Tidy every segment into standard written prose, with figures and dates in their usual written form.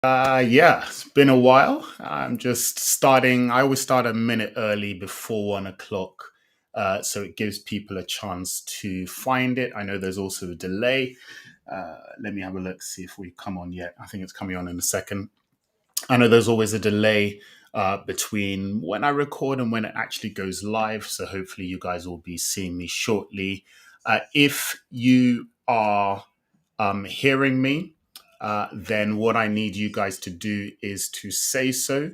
Yeah, it's been a while. I'm just starting. I always start a minute early before 1 o'clock, so it gives people a chance to find it. I know there's also a delay. Let me have a look, see if we come on yet. I think it's coming on in a second. I know there's always a delay between when I record and when it actually goes live. So hopefully you guys will be seeing me shortly. If you are hearing me, then what I need you guys to do is to say so.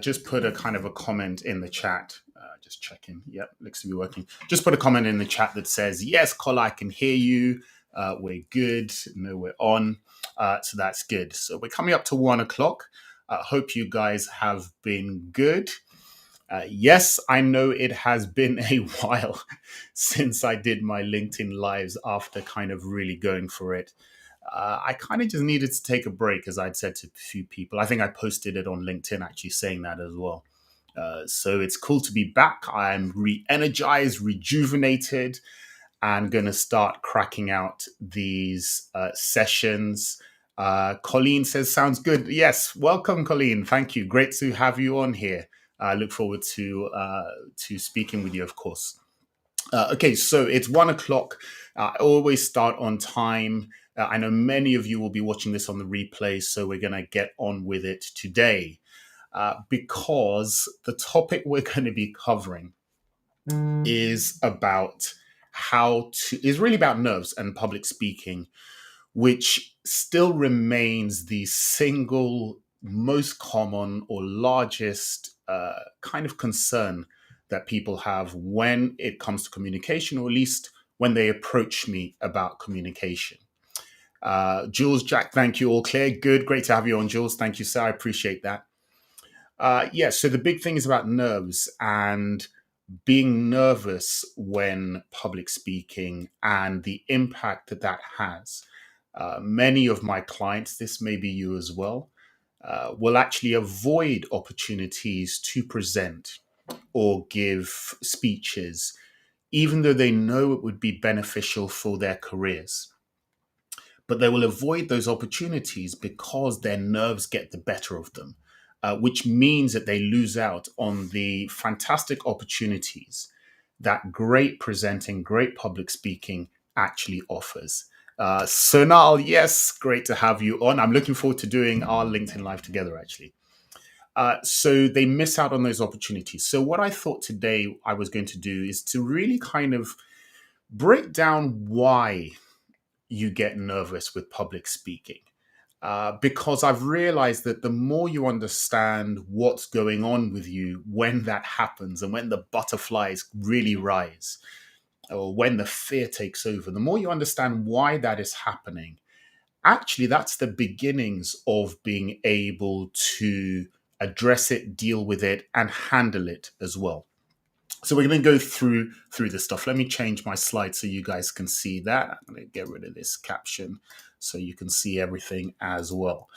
Just put a kind of a comment in the chat. Just checking. Yep, looks to be working. Just put a comment in the chat that says, yes, Kola, I can hear you. We're good. No, we're on. So that's good. So we're coming up to 1 o'clock. Hope you guys have been good. Yes, I know it has been a while since I did my LinkedIn lives after kind of really going for it. I kind of just needed to take a break, as I'd said to a few people. I think I posted it on LinkedIn actually saying that as well. So it's cool to be back. I'm re energized, rejuvenated, and going to start cracking out these sessions. Colleen says, sounds good. Yes, welcome, Colleen. Thank you. Great to have you on here. I look forward to speaking with you, of course. Okay, so it's 1 o'clock. I always start on time. I know many of you will be watching this on the replay, so we're going to get on with it today because the topic we're going to be covering is about is really about nerves and public speaking, which still remains the single most common or largest kind of concern that people have when it comes to communication, or at least when they approach me about communication. Jules, Jack, thank you. All clear. Good. Great to have you on, Jules. Thank you, sir. I appreciate that. So the big thing is about nerves and being nervous when public speaking and the impact that that has. Many of my clients, this may be you as well, will actually avoid opportunities to present or give speeches, even though they know it would be beneficial for their careers. But they will avoid those opportunities because their nerves get the better of them, which means that they lose out on the fantastic opportunities that great presenting, great public speaking actually offers. Sonal, yes, great to have you on. I'm looking forward to doing our LinkedIn Live together, actually. So they miss out on those opportunities. So, what I thought today I was going to do is to really kind of break down why you get nervous with public speaking. Because I've realized that the more you understand what's going on with you when that happens and when the butterflies really rise, or when the fear takes over, the more you understand why that is happening, actually, that's the beginnings of being able to address it, deal with it, and handle it as well. So we're going to go through this stuff. Let me change my slide so you guys can see that. I'm going to get rid of this caption so you can see everything as well.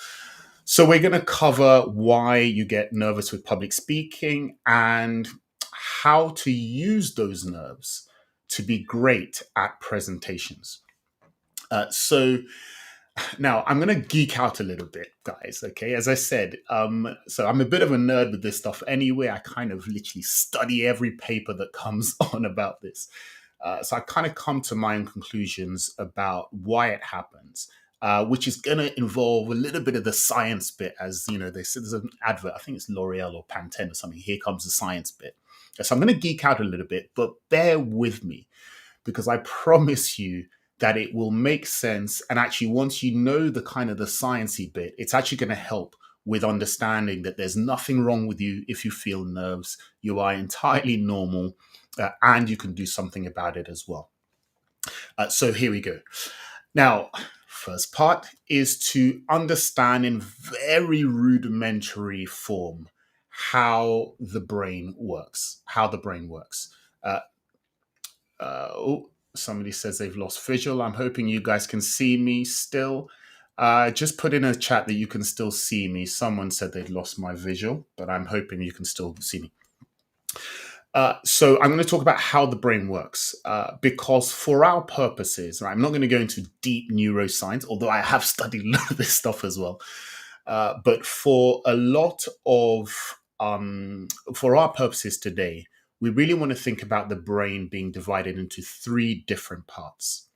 So we're going to cover why you get nervous with public speaking and how to use those nerves to be great at presentations. So now I'm going to geek out a little bit, guys. Okay, as I said, so I'm a bit of a nerd with this stuff anyway. I kind of literally study every paper that comes on about this. So I kind of come to my own conclusions about why it happens, which is going to involve a little bit of the science bit. As you know, they said there's an advert. I think it's L'Oreal or Pantene or something. Here comes the science bit. So I'm going to geek out a little bit, but bear with me because I promise you that it will make sense. And actually, once you know the kind of the sciencey bit, it's actually going to help with understanding that there's nothing wrong with you if you feel nerves. You are entirely normal, and you can do something about it as well. So here we go. Now, first part is to understand in very rudimentary form how the brain works. Uh, somebody says they've lost visual. I'm hoping you guys can see me still. Just put in a chat that you can still see me. Someone said they'd lost my visual, but I'm hoping you can still see me. So I'm going to talk about how the brain works, because for our purposes, right, I'm not going to go into deep neuroscience, although I have studied a lot of this stuff as well. But for a lot of, for our purposes today, we really want to think about the brain being divided into three different parts.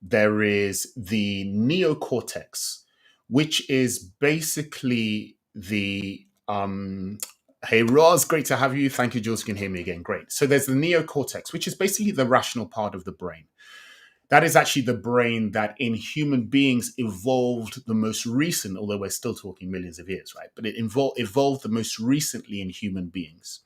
There is the neocortex, which is basically the hey Roz, great to have you. Thank you, Jules. You can hear me again. Great. So there's the neocortex, which is basically the rational part of the brain. That is actually the brain that in human beings evolved the most recent, although we're still talking millions of years, right? But it evolved the most recently in human beings.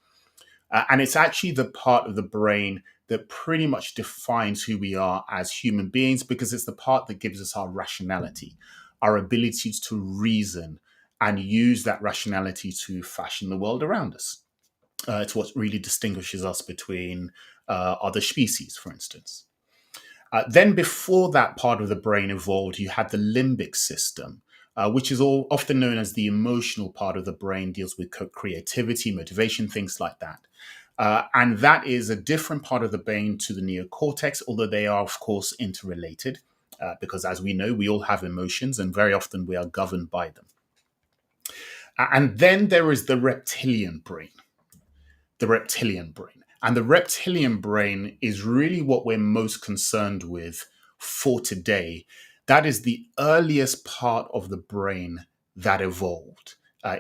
And it's actually the part of the brain that pretty much defines who we are as human beings, because it's the part that gives us our rationality, our ability to reason and use that rationality to fashion the world around us. It's what really distinguishes us between other species, for instance. Then, before that part of the brain evolved, you had the limbic system, which is often known as the emotional part of the brain, deals with creativity, motivation, things like that. And that is a different part of the brain to the neocortex, although they are, of course, interrelated, because as we know, we all have emotions and very often we are governed by them. And then there is the reptilian brain. The reptilian brain. And the reptilian brain is really what we're most concerned with for today. That is the earliest part of the brain that evolved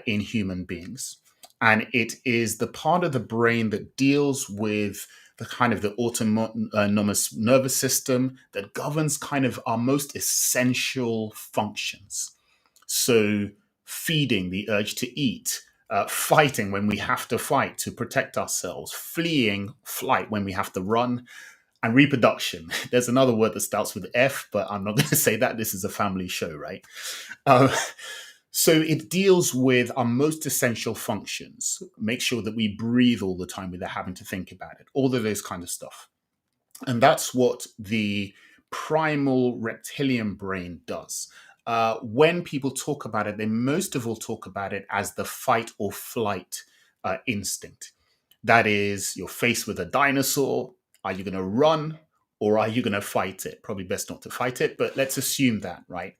in human beings. And it is the part of the brain that deals with the kind of the autonomous nervous system that governs kind of our most essential functions. So, feeding, the urge to eat, fighting when we have to fight to protect ourselves, fleeing, flight when we have to run, and reproduction. There's another word that starts with F, but I'm not going to say that. This is a family show, right? Uh, so it deals with our most essential functions. Make sure that we breathe all the time without having to think about it. All of those kind of stuff. And that's what the primal reptilian brain does. When people talk about it, they most of all talk about it as the fight or flight instinct. That is, you're faced with a dinosaur. Are you going to run or are you going to fight it? Probably best not to fight it, but let's assume that, right?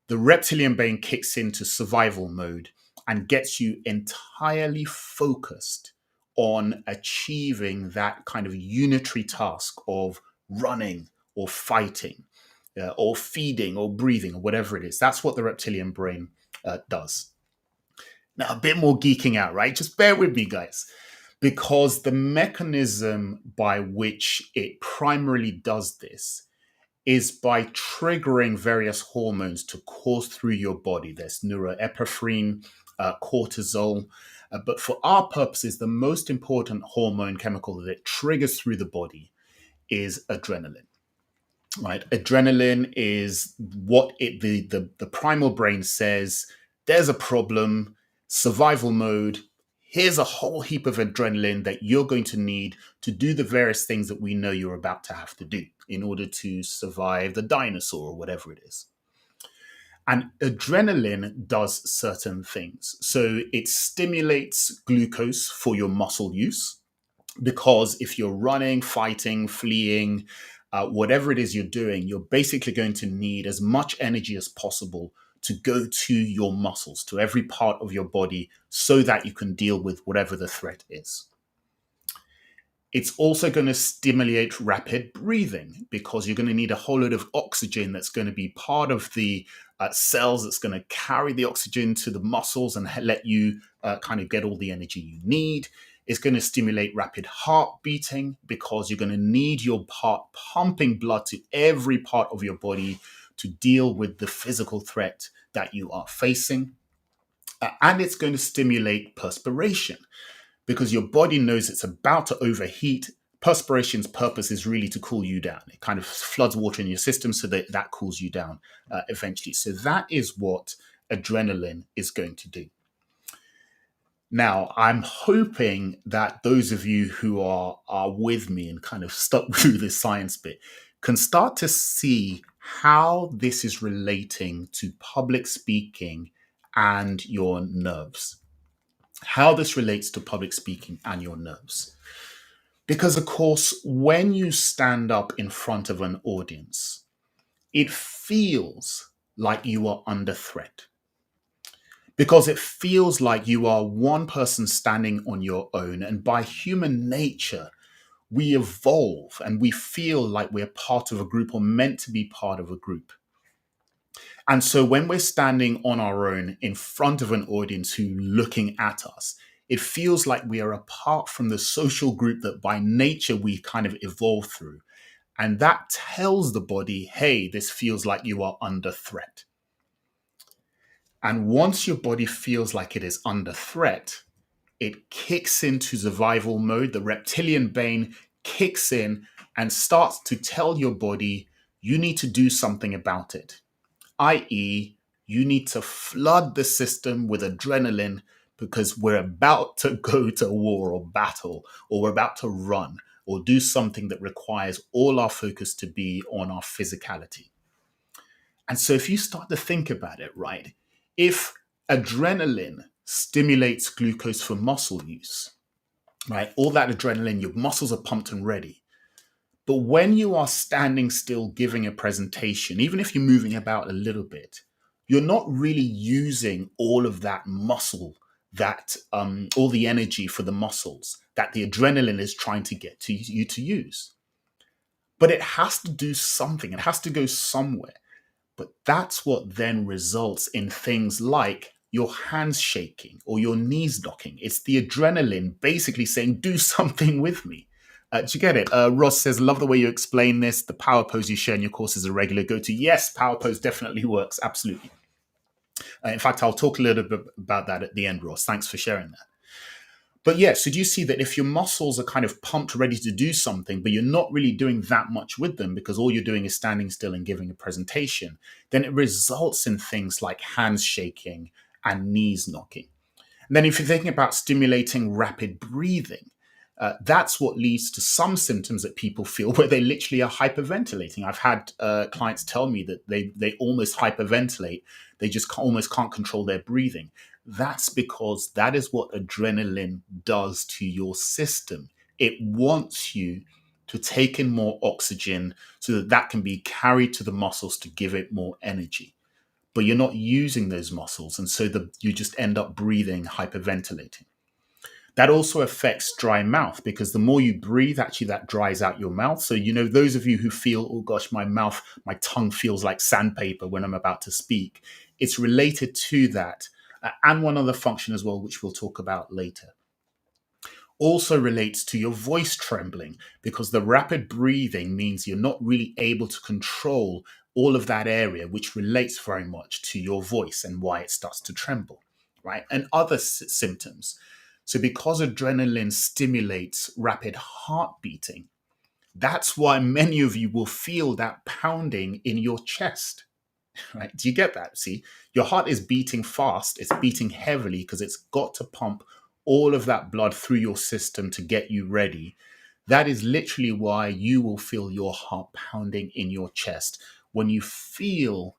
The reptilian brain kicks into survival mode and gets you entirely focused on achieving that kind of unitary task of running or fighting or feeding or breathing or whatever it is. That's what the reptilian brain does. Now, a bit more geeking out, right? Just bear with me, guys, because the mechanism by which it primarily does this is by triggering various hormones to course through your body. There's neuroepinephrine, cortisol. But for our purposes, the most important hormone chemical that it triggers through the body is adrenaline. Right? Adrenaline is what the primal brain says, there's a problem, survival mode. Here's a whole heap of adrenaline that you're going to need to do the various things that we know you're about to have to do in order to survive the dinosaur or whatever it is. And adrenaline does certain things. So it stimulates glucose for your muscle use, because if you're running, fighting, fleeing, whatever it is you're doing, you're basically going to need as much energy as possible to go to your muscles, to every part of your body, so that you can deal with whatever the threat is. It's also going to stimulate rapid breathing, because you're going to need a whole load of oxygen that's going to be part of the cells that's going to carry the oxygen to the muscles and let you kind of get all the energy you need. It's going to stimulate rapid heart beating, because you're going to need your heart pumping blood to every part of your body to deal with the physical threat that you are facing. And it's going to stimulate perspiration, because your body knows it's about to overheat. Perspiration's purpose is really to cool you down. It kind of floods water in your system so that that cools you down eventually. So that is what adrenaline is going to do. Now, I'm hoping that those of you who are with me and kind of stuck through this science bit can start to see how this is relating to public speaking and your nerves. How this relates to public speaking and your nerves. Because, of course, when you stand up in front of an audience, it feels like you are under threat. because it feels like you are one person standing on your own. And by human nature, we evolve and we feel like we're part of a group or meant to be part of a group. And so when we're standing on our own in front of an audience who looking at us, it feels like we are apart from the social group that by nature we kind of evolve through. And that tells the body, hey, this feels like you are under threat. And once your body feels like it is under threat, it kicks into survival mode. The reptilian brain kicks in and starts to tell your body, you need to do something about it, i.e., you need to flood the system with adrenaline because we're about to go to war or battle, or we're about to run or do something that requires all our focus to be on our physicality. And so if you start to think about it, right, if adrenaline stimulates glucose for muscle use, right, all that adrenaline, your muscles are pumped and ready. But when you are standing still giving a presentation, even if you're moving about a little bit, you're not really using all of that muscle, that all the energy for the muscles that the adrenaline is trying to get to you to use. But it has to do something. It has to go somewhere. But that's what then results in things like your hands shaking or your knees knocking. It's the adrenaline basically saying, do something with me. Do you get it? Ross says, love the way you explain this. The power pose you share in your course is a regular go-to. Yes, power pose definitely works. Absolutely. In fact, I'll talk a little bit about that at the end, Ross. Thanks for sharing that. But yeah, so do you see that if your muscles are kind of pumped, ready to do something, but you're not really doing that much with them because all you're doing is standing still and giving a presentation, then it results in things like hands shaking and knees knocking. And then if you're thinking about stimulating rapid breathing, that's what leads to some symptoms that people feel where they literally are hyperventilating. I've had clients tell me that they almost hyperventilate. They just almost can't control their breathing. That's because that is what adrenaline does to your system. It wants you to take in more oxygen so that that can be carried to the muscles to give it more energy. But you're not using those muscles. And so you just end up breathing, hyperventilating. That also affects dry mouth because the more you breathe, actually that dries out your mouth. So, those of you who feel, oh gosh, my tongue feels like sandpaper when I'm about to speak, it's related to that. And one other function as well, which we'll talk about later. Also relates to your voice trembling because the rapid breathing means you're not really able to control all of that area, which relates very much to your voice and why it starts to tremble, right? And other symptoms. So because adrenaline stimulates rapid heart beating, that's why many of you will feel that pounding in your chest, right? Do you get that? See, your heart is beating fast. It's beating heavily because it's got to pump all of that blood through your system to get you ready. That is literally why you will feel your heart pounding in your chest when you feel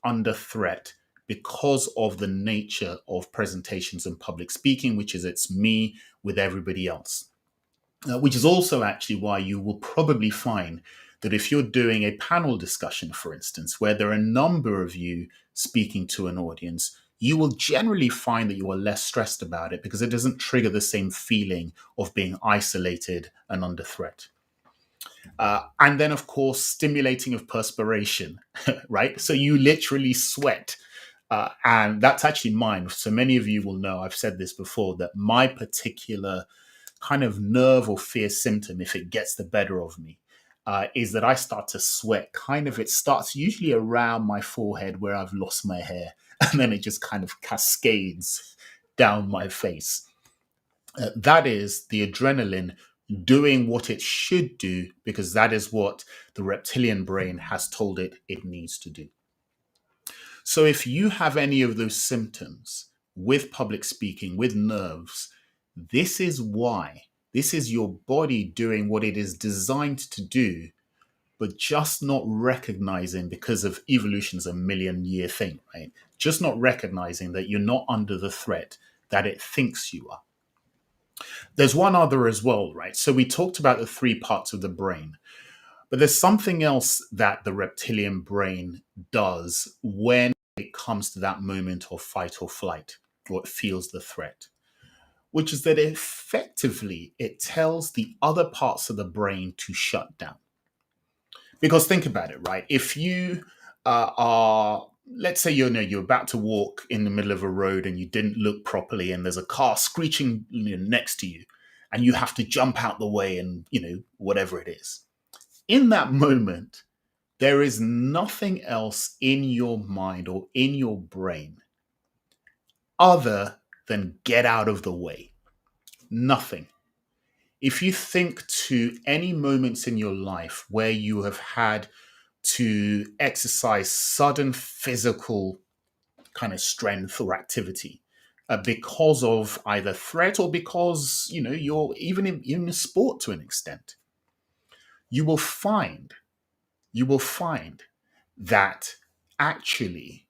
under threat because of the nature of presentations and public speaking, which is it's me with everybody else. Which is also actually why you will probably find that if you're doing a panel discussion, for instance, where there are a number of you speaking to an audience, you will generally find that you are less stressed about it because it doesn't trigger the same feeling of being isolated and under threat. And then, of course, stimulating of perspiration, right? So you literally sweat. And that's actually mine. So many of you will know, I've said this before, that my particular kind of nerve or fear symptom, if it gets the better of me, is that I start to sweat. It starts usually around my forehead where I've lost my hair, and then it just kind of cascades down my face. That is the adrenaline doing what it should do because that is what the reptilian brain has told it needs to do. So if you have any of those symptoms with public speaking, with nerves, this is why. This is your body doing what it is designed to do, but just not recognizing because of evolution's a million-year thing, right? Just not recognizing that you're not under the threat that it thinks you are. There's one other as well, right? So we talked about the three parts of the brain, but there's something else that the reptilian brain does when it comes to that moment of fight or flight. or it feels the threat, which is that effectively it tells the other parts of the brain to shut down. Because think about it, right? If you are, let's say you're about to walk in the middle of a road and you didn't look properly, and there's a car screeching next to you, and you have to jump out the way, and whatever it is. In that moment, there is nothing else in your mind or in your brain other than get out of the way. Nothing. If you think to any moments in your life where you have had to exercise sudden physical kind of strength or activity because of either threat or because you're even in a sport to an extent, you will find you will find that actually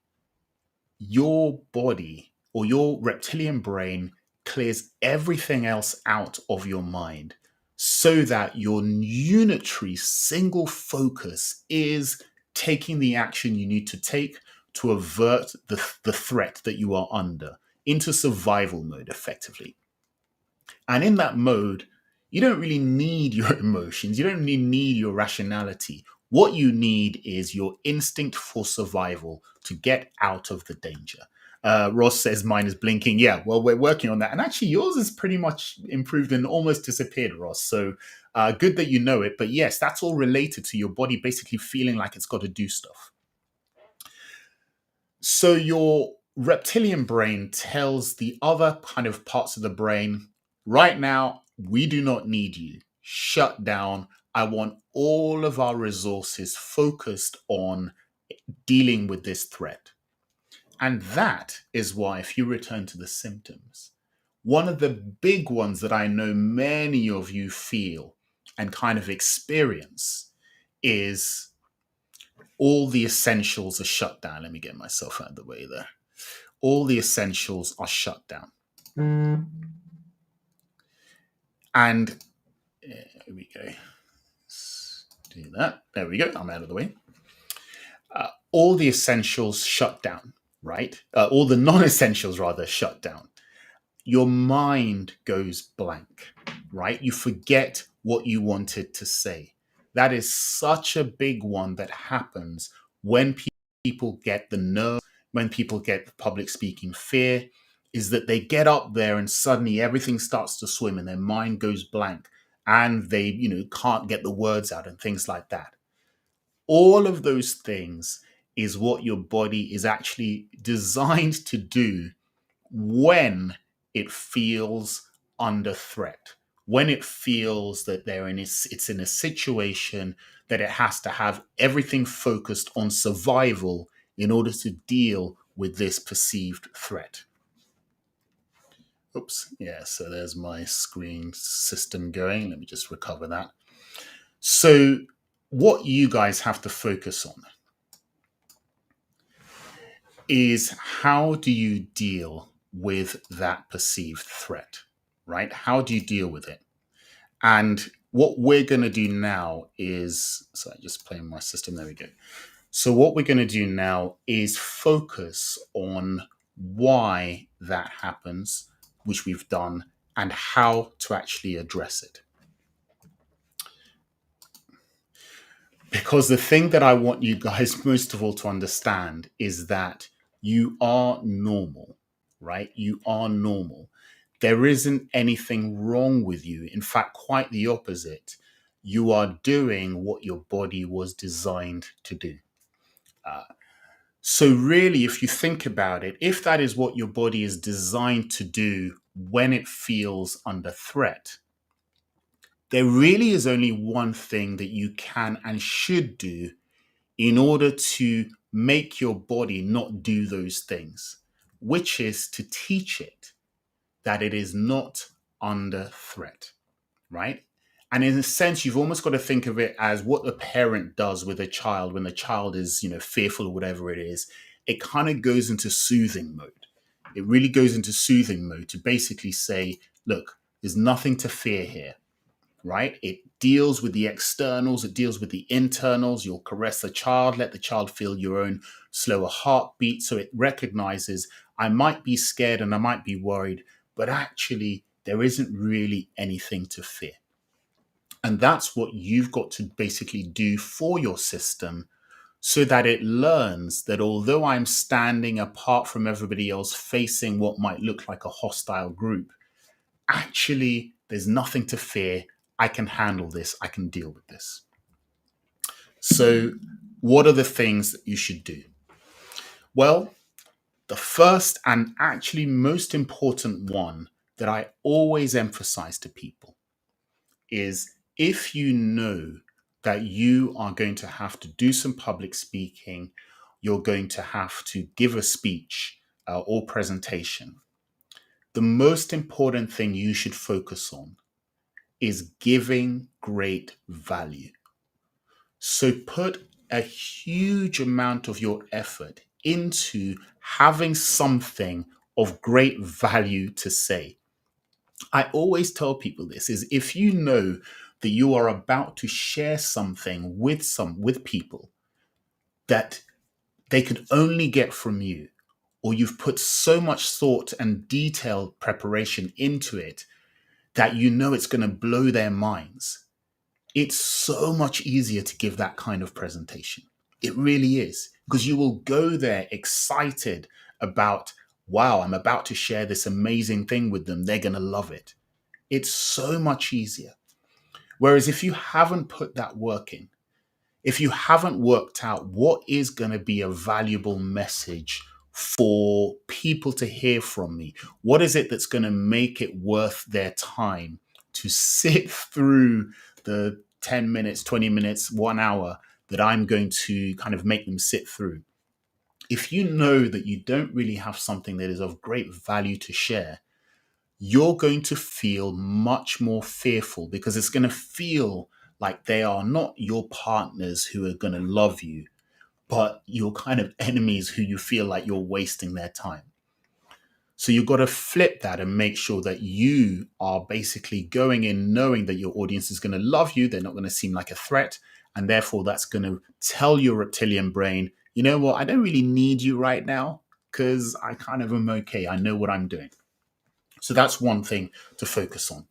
your body or your reptilian brain clears everything else out of your mind so that your unitary single focus is taking the action you need to take to avert the threat that you are under into survival mode effectively. And in that mode, you don't really need your emotions. You don't really need your rationality. What you need is your instinct for survival to get out of the danger. Ross says mine is blinking. Yeah, well, we're working on that. And actually, yours is pretty much improved and almost disappeared, Ross. So good that you know it. But yes, that's all related to your body basically feeling like it's got to do stuff. So your reptilian brain tells the other kind of parts of the brain, right now, we do not need you. Shut down. I want all of our resources focused on dealing with this threat. And that is why, if you return to the symptoms, one of the big ones that I know many of you feel and kind of experience is all the essentials are shut down. Let me get myself out of the way there. All the essentials are shut down. And here we go. Let's do that. There we go. I'm out of the way. All the essentials shut down, right? All the non-essentials, rather, shut down. Your mind goes blank, right? You forget what you wanted to say. That is such a big one that happens when people get the nerve, when people get the public speaking fear, is that they get up there and suddenly everything starts to swim and their mind goes blank and they, can't get the words out and things like that. All of those things is what your body is actually designed to do when it feels under threat, when it feels that it's in a situation that it has to have everything focused on survival in order to deal with this perceived threat. Oops, yeah, so there's my screen system going. Let me just recover that. So what you guys have to focus on is how do you deal with that perceived threat, right? How do you deal with it? And what we're going to do now is, so I just play my system, there we go. So what we're going to do now is focus on why that happens, which we've done, and how to actually address it. Because the thing that I want you guys most of all to understand is that you are normal, right? You are normal. There isn't anything wrong with you. In fact, quite the opposite. You are doing what your body was designed to do. So really, if you think about it, if that is what your body is designed to do when it feels under threat, there really is only one thing that you can and should do in order to make your body not do those things, which is to teach it that it is not under threat, right? And in a sense, you've almost got to think of it as what the parent does with a child when the child is, fearful or whatever it is. It kind of goes into soothing mode. It really goes into soothing mode to basically say, look, there's nothing to fear here. right? It deals with the externals, it deals with the internals. You'll caress the child, let the child feel your own slower heartbeat. So it recognizes I might be scared and I might be worried, but actually, there isn't really anything to fear. And that's what you've got to basically do for your system so that it learns that although I'm standing apart from everybody else facing what might look like a hostile group, actually, there's nothing to fear. I can handle this. I can deal with this. So, what are the things that you should do? Well, the first and actually most important one that I always emphasize to people is if you know that you are going to have to do some public speaking, you're going to have to give a speech or presentation, the most important thing you should focus on is giving great value. So put a huge amount of your effort into having something of great value to say. I always tell people this is if you know that you are about to share something with people that they could only get from you, or you've put so much thought and detailed preparation into it that you know it's going to blow their minds, it's so much easier to give that kind of presentation. It really is, because you will go there excited about, wow, I'm about to share this amazing thing with them. They're going to love it. It's so much easier. Whereas if you haven't put that work in, if you haven't worked out what is going to be a valuable message for people to hear from me, what is it that's going to make it worth their time to sit through the 10 minutes, 20 minutes, 1 hour that I'm going to kind of make them sit through. If you know that you don't really have something that is of great value to share, you're going to feel much more fearful because it's going to feel like they are not your partners who are going to love you, but your kind of enemies who you feel like you're wasting their time. So you've got to flip that and make sure that you are basically going in knowing that your audience is going to love you. They're not going to seem like a threat. And therefore, that's going to tell your reptilian brain, you know what, I don't really need you right now because I kind of am okay. I know what I'm doing. So that's one thing to focus on.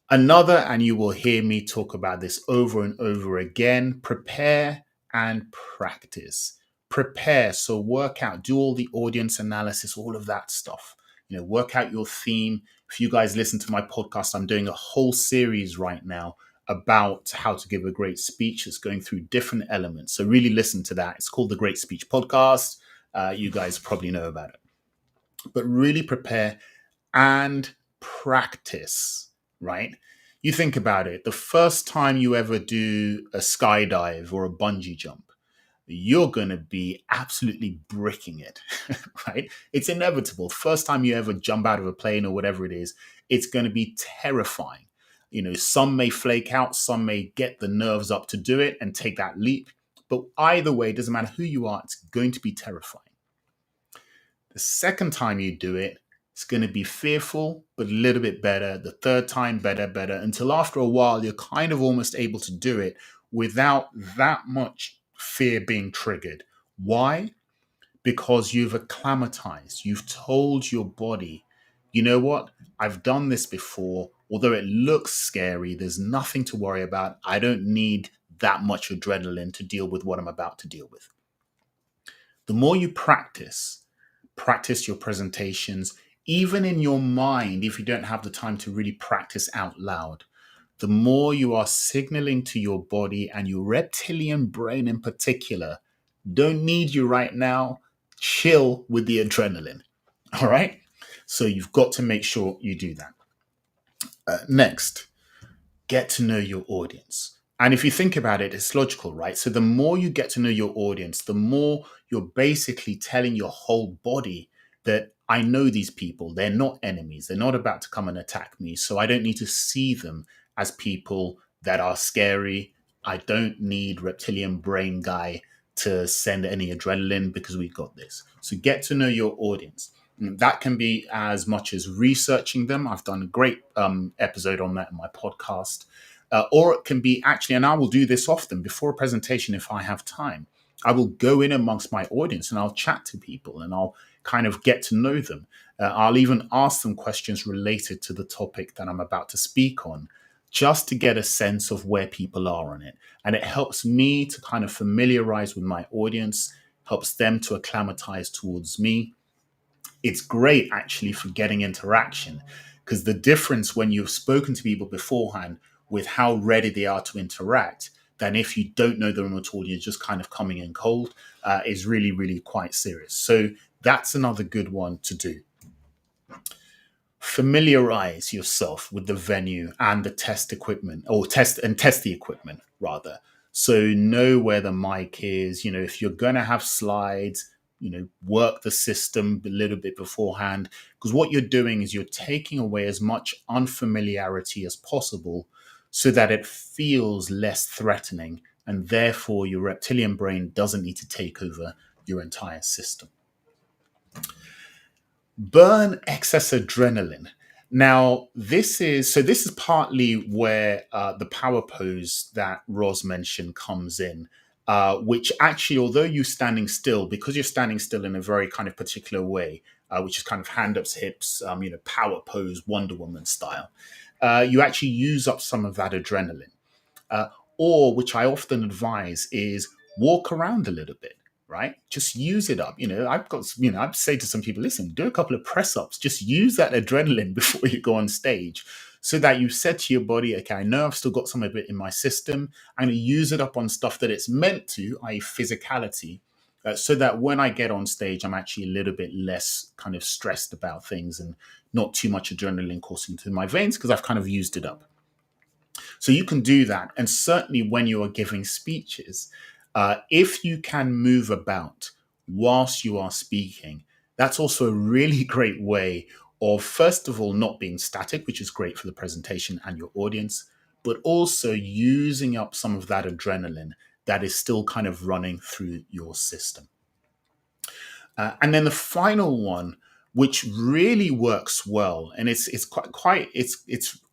Another, and you will hear me talk about this over and over again, prepare and practice. Prepare, so work out, do all the audience analysis, all of that stuff. Work out your theme. If you guys listen to my podcast, I'm doing a whole series right now about how to give a great speech. It's going through different elements. So really listen to that. It's called the Great Speech Podcast. You guys probably know about it. But really prepare and practice, right? You think about it. The first time you ever do a skydive or a bungee jump, you're going to be absolutely bricking it, right? It's inevitable. First time you ever jump out of a plane or whatever it is, it's going to be terrifying. Some may flake out, some may get the nerves up to do it and take that leap. But either way, it doesn't matter who you are, it's going to be terrifying. The second time you do it, it's going to be fearful, but a little bit better. The third time, better, until after a while, you're kind of almost able to do it without that much fear being triggered. Why? Because you've acclimatized. You've told your body, you know what? I've done this before. Although it looks scary, there's nothing to worry about. I don't need that much adrenaline to deal with what I'm about to deal with. The more you practice your presentations, even in your mind, if you don't have the time to really practice out loud, the more you are signaling to your body and your reptilian brain in particular, don't need you right now, chill with the adrenaline. All right? So you've got to make sure you do that. Next, get to know your audience. And if you think about it, it's logical, right? So the more you get to know your audience, the more you're basically telling your whole body that I know these people. They're not enemies. They're not about to come and attack me. So I don't need to see them as people that are scary. I don't need reptilian brain guy to send any adrenaline because we've got this. So get to know your audience. That can be as much as researching them. I've done a great episode on that in my podcast. Or it can be actually, and I will do this often before a presentation if I have time. I will go in amongst my audience and I'll chat to people and I'll kind of get to know them. I'll even ask them questions related to the topic that I'm about to speak on, just to get a sense of where people are on it. And it helps me to kind of familiarize with my audience, helps them to acclimatize towards me. It's great actually for getting interaction, because the difference when you've spoken to people beforehand with how ready they are to interact than if you don't know them at all, you're just kind of coming in cold, is really, really quite serious. So that's another good one to do. Familiarize yourself with the venue and the test equipment, or test the equipment rather. So know where the mic is. If you're going to have slides, work the system a little bit beforehand, because what you're doing is you're taking away as much unfamiliarity as possible so that it feels less threatening, and therefore your reptilian brain doesn't need to take over your entire system. Burn excess adrenaline. Now, this is partly where the power pose that Roz mentioned comes in, which actually, although you're standing still, because you're standing still in a very kind of particular way, which is kind of hand ups, hips, power pose, Wonder Woman style, you actually use up some of that adrenaline. Uh, or, which I often advise, is walk around a little bit, right? Just use it up. I'd say to some people, listen, do a couple of press ups, just use that adrenaline before you go on stage, so that you said to your body, okay, I know I've still got some of it in my system. I'm going to use it up on stuff that it's meant to, i.e., physicality, so that when I get on stage, I'm actually a little bit less kind of stressed about things and not too much adrenaline coursing through my veins because I've kind of used it up. So you can do that. And certainly when you are giving speeches, if you can move about whilst you are speaking, that's also a really great way of, first of all, not being static, which is great for the presentation and your audience, but also using up some of that adrenaline that is still kind of running through your system. And then the final one, which really works well, and it's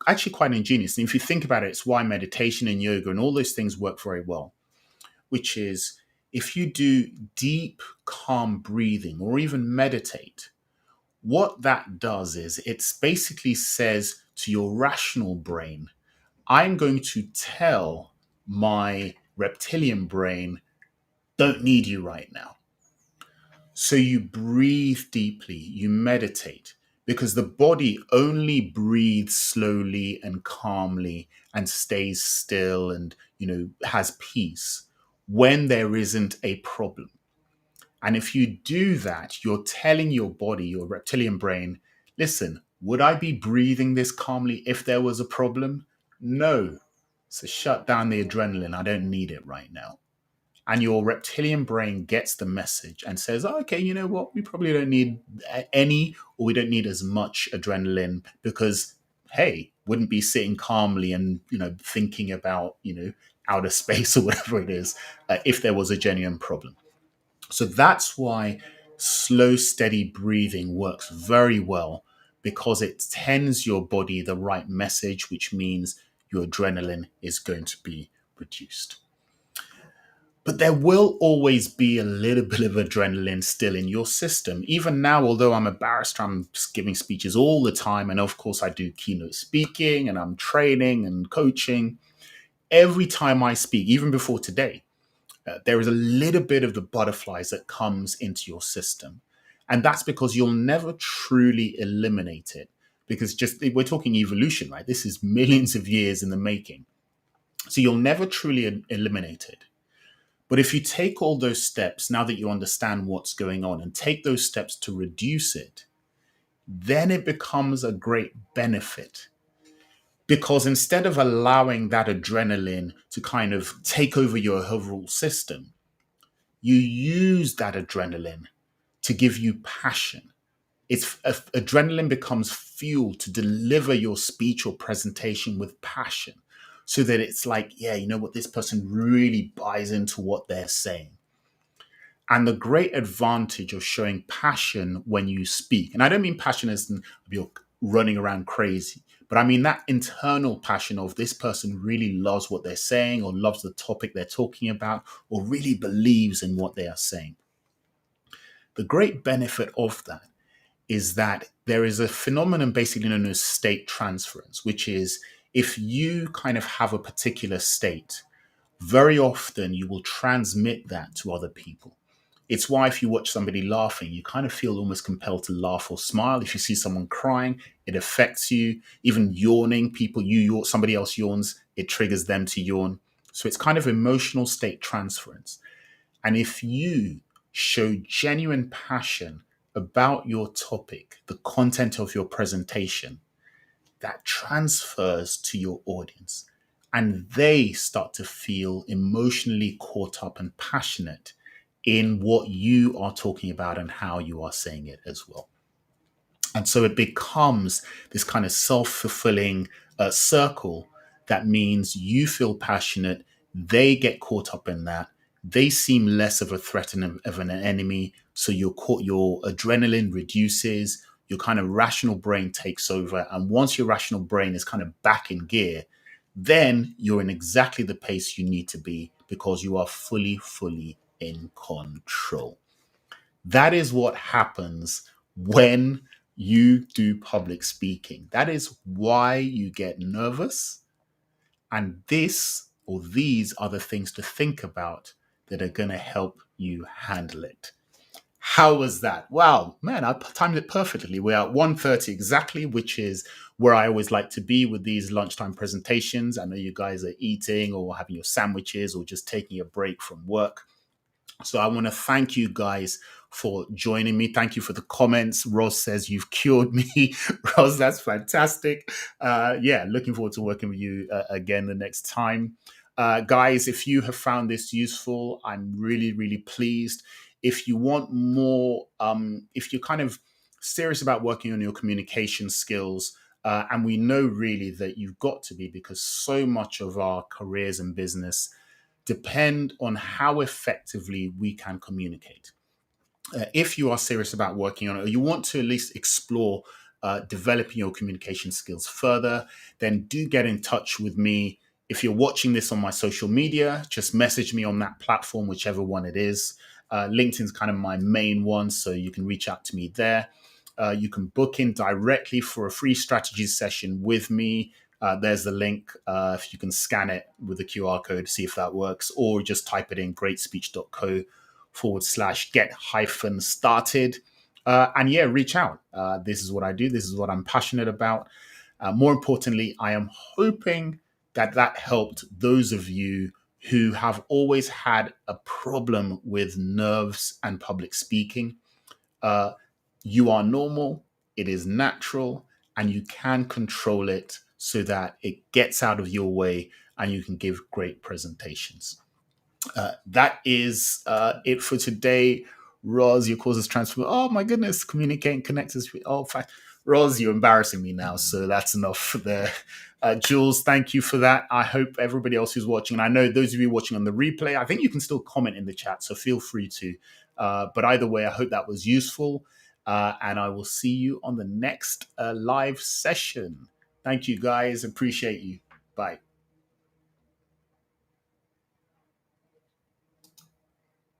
actually quite ingenious. And if you think about it, it's why meditation and yoga and all those things work very well. Which is, if you do deep, calm breathing or even meditate, what that does is it basically says to your rational brain, I'm going to tell my reptilian brain, don't need you right now. So you breathe deeply, you meditate, because the body only breathes slowly and calmly and stays still and, has peace when there isn't a problem. And if you do that, you're telling your body, your reptilian brain, listen, would I be breathing this calmly if there was a problem? No. So shut down the adrenaline. I don't need it right now. And your reptilian brain gets the message and says, oh, okay, you know what? We probably don't need any, or we don't need as much adrenaline because, hey, wouldn't be sitting calmly and, thinking about, outer space or whatever it is, if there was a genuine problem. So that's why slow, steady breathing works very well, because it tends your body the right message, which means your adrenaline is going to be reduced. But there will always be a little bit of adrenaline still in your system. Even now, although I'm a barrister, I'm giving speeches all the time. And of course, I do keynote speaking and I'm training and coaching. Every time I speak, even before today, there is a little bit of the butterflies that comes into your system. And that's because you'll never truly eliminate it. Because we're talking evolution, right? This is millions of years in the making. So you'll never truly eliminate it. But if you take all those steps, now that you understand what's going on, and take those steps to reduce it, then it becomes a great benefit. Because instead of allowing that adrenaline to kind of take over your overall system, you use that adrenaline to give you passion. Adrenaline becomes fuel to deliver your speech or presentation with passion, so that it's like, yeah, you know what, this person really buys into what they're saying. And the great advantage of showing passion when you speak, and I don't mean passion as in you're running around crazy, but I mean that internal passion of this person really loves what they're saying or loves the topic they're talking about or really believes in what they are saying. The great benefit of that is that there is a phenomenon basically known as state transference, which is if you kind of have a particular state, very often you will transmit that to other people. It's why if you watch somebody laughing, you kind of feel almost compelled to laugh or smile. If you see someone crying, it affects you. Even yawning, people, you yawn, somebody else yawns, it triggers them to yawn. So it's kind of emotional state transference. And if you show genuine passion about your topic, the content of your presentation, that transfers to your audience and they start to feel emotionally caught up and passionate in what you are talking about and how you are saying it as well. And so it becomes this kind of self fulfilling circle that means you feel passionate, they get caught up in that. They seem less of a threat and of an enemy. So your adrenaline reduces, your kind of rational brain takes over. And once your rational brain is kind of back in gear, then you're in exactly the pace you need to be because you are fully in control. That is what happens when you do public speaking. That is why you get nervous. And this or these are the things to think about that are going to help you handle it. How was that? Wow, man, I timed it perfectly. We're at 1:30 exactly, which is where I always like to be with these lunchtime presentations. I know you guys are eating or having your sandwiches or just taking a break from work. So I want to thank you guys for joining me. Thank you for the comments. Ross says you've cured me. Ross, that's fantastic. Yeah, looking forward to working with you again the next time. Guys, if you have found this useful, I'm really pleased. If you want more, if you're kind of serious about working on your communication skills, and we know really that you've got to be because so much of our careers and business depend on how effectively we can communicate. If you are serious about working on it, or you want to at least explore developing your communication skills further, then do get in touch with me. If you're watching this on my social media, just message me on that platform, whichever one it is. LinkedIn's kind of my main one, so you can reach out to me there. You can book in directly for a free strategy session with me. There's the link. If you can scan it with the QR code, see if that works, or just type it in greatspeech.co/, get hyphen started. And yeah, reach out. This is what I do. This is what I'm passionate about. More importantly, I am hoping that that helped those of you who have always had a problem with nerves and public speaking. Uh, you are normal, it is natural, and you can control it so that it gets out of your way and you can give great presentations. That is it for today. Roz, your causes transform. Oh my goodness, communicate and connect us. Oh, fact. Roz, you're embarrassing me now, so that's enough there. Jules, thank you for that. I hope everybody else who's watching, and I know those of you watching on the replay, I think you can still comment in the chat, so feel free to. But either way, I hope that was useful, and I will see you on the next live session. Thank you, guys. Appreciate you. Bye.